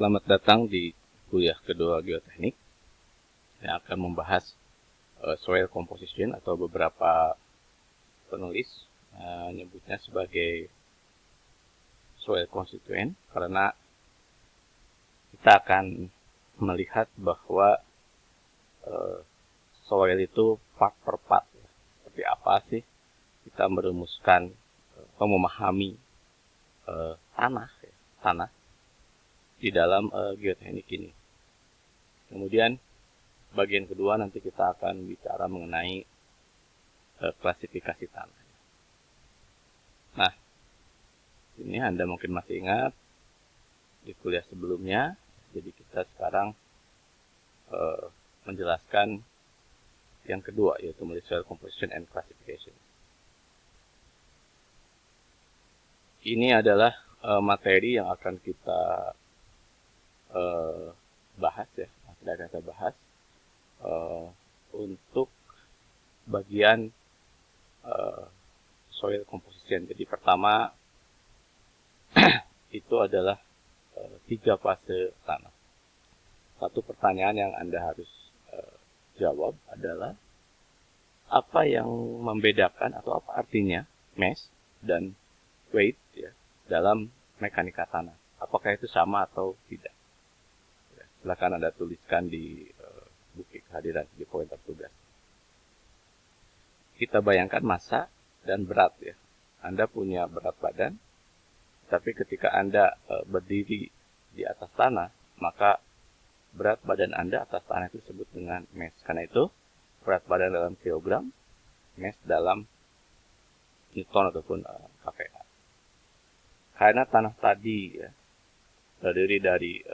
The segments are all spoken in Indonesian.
Selamat datang di kuliah kedua geoteknik yang akan membahas soil composition atau beberapa penulis menyebutnya sebagai soil constituent karena kita akan melihat bahwa soil itu part per part. Seperti apa sih kita merumuskan atau memahami tanah di dalam geoteknik ini. Kemudian bagian kedua nanti kita akan bicara mengenai klasifikasi tanah. Nah, ini Anda mungkin masih ingat di kuliah sebelumnya. Jadi kita sekarang menjelaskan yang kedua, yaitu soil composition and classification. Ini adalah materi yang akan kita bahas ya, untuk bagian soil composition. Jadi pertama itu adalah 3 fase tanah. Satu pertanyaan yang Anda harus jawab adalah apa yang membedakan atau apa artinya mass dan weight ya dalam mekanika tanah. Apakah itu sama atau tidak? Silakan Anda tuliskan di buku kehadiran di pointer tugas. Kita bayangkan massa dan berat ya. Anda punya berat badan, tapi ketika Anda berdiri di atas tanah, maka berat badan Anda atas tanah itu disebut dengan mass. Karena itu berat badan dalam kilogram, mass dalam Newton ataupun kPa. Karena tanah tadi ya terdiri dari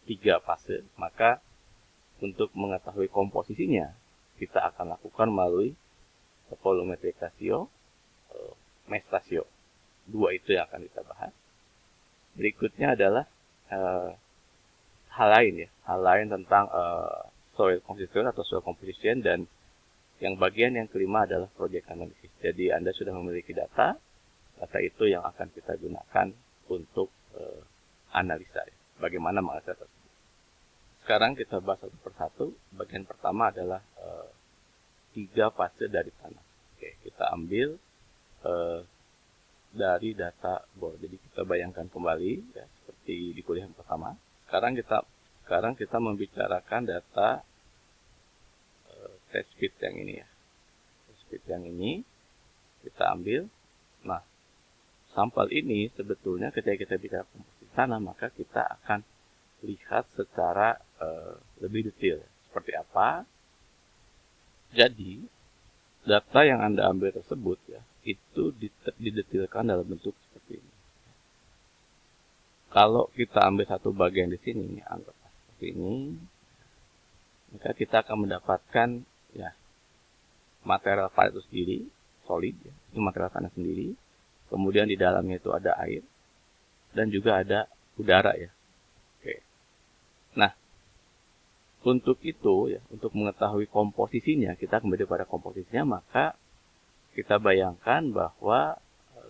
3 fase, maka untuk mengetahui komposisinya kita akan lakukan melalui volumetric ratio, mass ratio. 2 itu yang akan kita bahas. Berikutnya adalah hal lain tentang soil constitution atau soil composition, dan yang bagian yang kelima adalah project analysis. Jadi Anda sudah memiliki data itu yang akan kita gunakan untuk analisa ya. Bagaimana menganalisa tersebut. Sekarang kita bahas satu persatu. Bagian pertama adalah 3 fase dari tanah. Oke, kita ambil dari data bor. Jadi kita bayangkan kembali ya, seperti di kuliah yang pertama. Sekarang kita membicarakan data test pit yang ini ya. Test pit yang ini kita ambil. Nah, sampel ini sebetulnya ketika kita bicara komposisi tanah, maka kita akan lihat secara lebih detail seperti apa. Jadi data yang Anda ambil tersebut ya itu didetilkan dalam bentuk seperti ini. Kalau kita ambil satu bagian di sini, anggap seperti ini, maka kita akan mendapatkan ya material tanah itu sendiri, solid ya, itu material tanah sendiri. Kemudian di dalamnya itu ada air dan juga ada udara ya. Oke. Nah, untuk itu ya, untuk mengetahui komposisinya, kita kembali pada komposisinya, maka kita bayangkan bahwa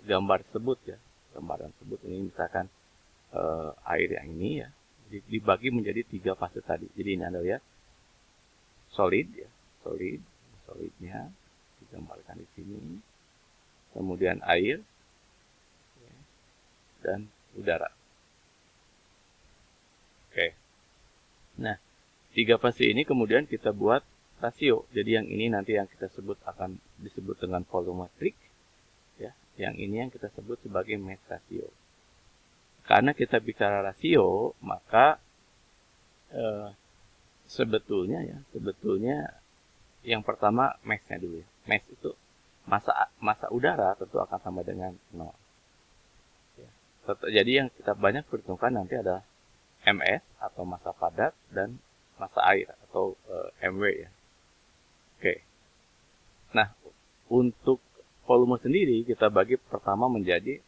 gambar tersebut ya, gambaran tersebut ini misalkan air yang ini ya, dibagi menjadi 3 fase tadi. Jadi ini Anda lihat solid ya, solidnya digambarkan di sini. Kemudian air ya, dan udara. Oke. Nah, 3 fase ini kemudian kita buat rasio. Jadi yang ini nanti yang kita sebut akan disebut dengan volumetric ya. Yang ini yang kita sebut sebagai mass ratio. Karena kita bicara rasio, maka sebetulnya yang pertama mass-nya dulu ya. Mass itu massa udara tentu akan sama dengan 0. Ya. Jadi yang kita banyak perhitungkan nanti adalah MS atau massa padat dan massa air atau MW ya. Oke. Nah, untuk volume sendiri kita bagi pertama menjadi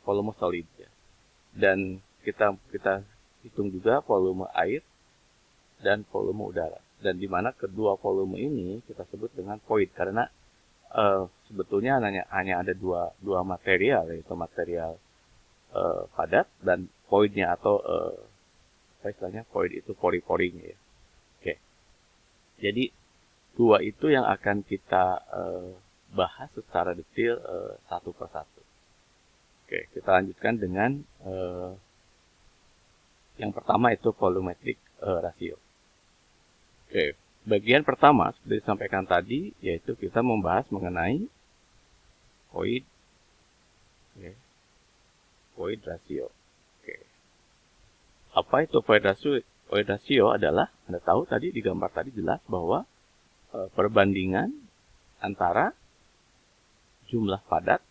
volume solid ya. Dan kita hitung juga volume air dan volume udara. Dan di mana kedua volume ini kita sebut dengan void karena sebetulnya hanya ada dua material, yaitu material padat, dan voidnya atau apa istilahnya, void itu pori-porinya ya. Oke. Jadi dua itu yang akan kita bahas secara detail satu persatu. Oke, kita lanjutkan dengan yang pertama itu volumetric ratio. Oke, bagian pertama seperti disampaikan tadi yaitu kita membahas mengenai void, void ratio. Oke. Apa itu void ratio? Void ratio adalah, Anda tahu tadi di gambar tadi jelas bahwa perbandingan antara jumlah padat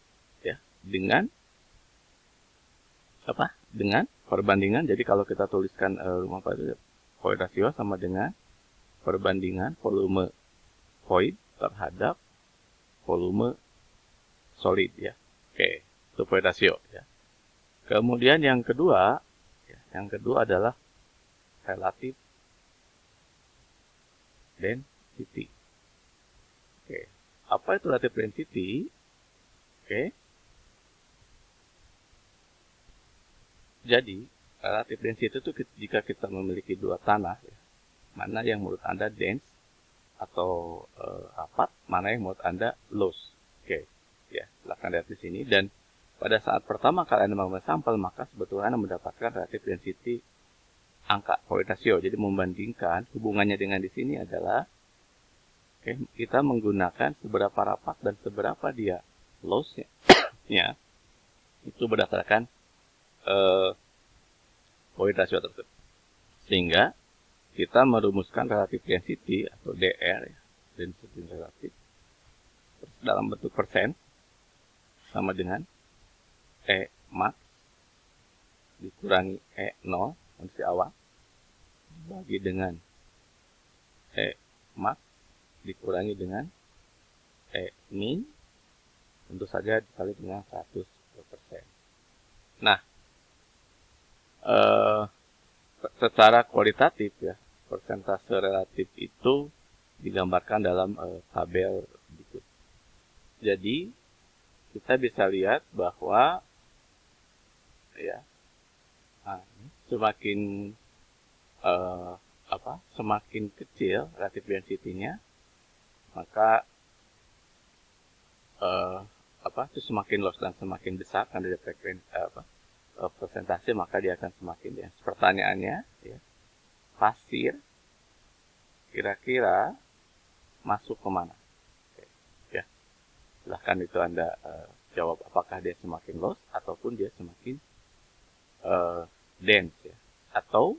ya dengan apa? Dengan perbandingan. Jadi kalau kita tuliskan void ratio sama dengan perbandingan volume void terhadap volume solid ya. Oke, itu void ratio ya. Kemudian yang kedua adalah relative density. Oke, apa itu relative density? Oke. Jadi, relative density itu jika kita memiliki dua tanah ya, mana yang menurut Anda dense atau rapat, mana yang menurut Anda loose. Oke, ya, silakan lihat di sini. Dan pada saat pertama kali Anda mengambil sampel, maka sebetulnya Anda mendapatkan relative density angka void ratio. Jadi membandingkan hubungannya dengan di sini adalah kita menggunakan seberapa rapat dan seberapa dia loose-nya ya, itu berdasarkan void ratio tersebut. Sehingga kita merumuskan relative density atau DR ya, density relatif dalam bentuk persen sama dengan E max dikurangi E0 kondisi awal bagi dengan E max dikurangi dengan E min tentu saja dikali dengan 100%. Nah, secara kualitatif ya, persentase relatif itu digambarkan dalam tabel berikut. Jadi kita bisa lihat bahwa ya semakin semakin kecil relative density-nya, maka itu semakin loss, dan semakin besar kan dari frekuensi persentase, maka dia akan semakin dense. Pertanyaannya ya, pasir kira-kira masuk kemana? Oke, ya, silahkan itu Anda jawab apakah dia semakin loss ataupun dia semakin dense ya. Atau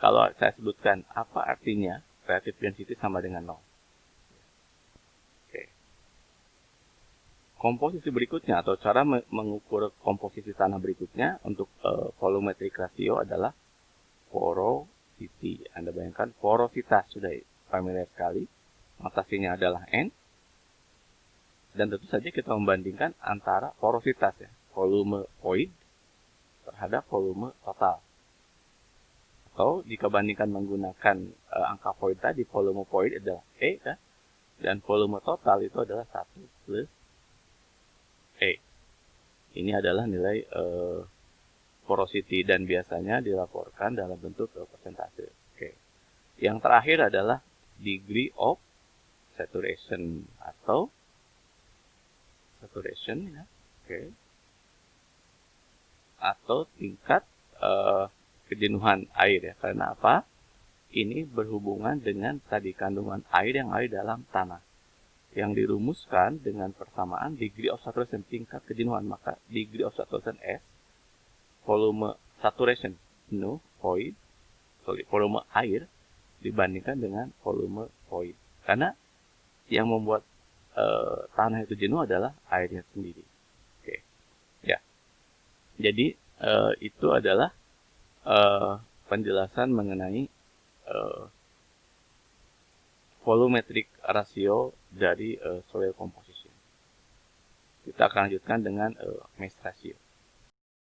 kalau saya sebutkan apa artinya relative density sama dengan 0. Oke. Komposisi berikutnya atau cara mengukur komposisi tanah berikutnya untuk volumetric ratio adalah porosity. Anda bayangkan porositas, sudah familiar sekali. Notasinya adalah N. Dan tentu saja kita membandingkan antara porositas ya, volume void terhadap volume total. Atau jika bandingkan menggunakan angka void tadi, volume void adalah E kan? Dan volume total itu adalah 1 plus E. Ini adalah nilai porosity dan biasanya dilaporkan dalam bentuk persentase. Oke. Yang terakhir adalah degree of saturation atau saturation ya. Oke. Atau tingkat kejenuhan air ya. Karena apa? Ini berhubungan dengan tadi kandungan air yang ada dalam tanah, yang dirumuskan dengan persamaan degree of saturation, tingkat kejenuhan. Maka degree of saturation S, volume saturation void, volume air dibandingkan dengan volume void. Karena yang membuat tanah itu jenuh adalah airnya sendiri. Oke, ya. Jadi itu adalah penjelasan mengenai volumetric ratio dari soil composition. Kita akan lanjutkan dengan mass ratio.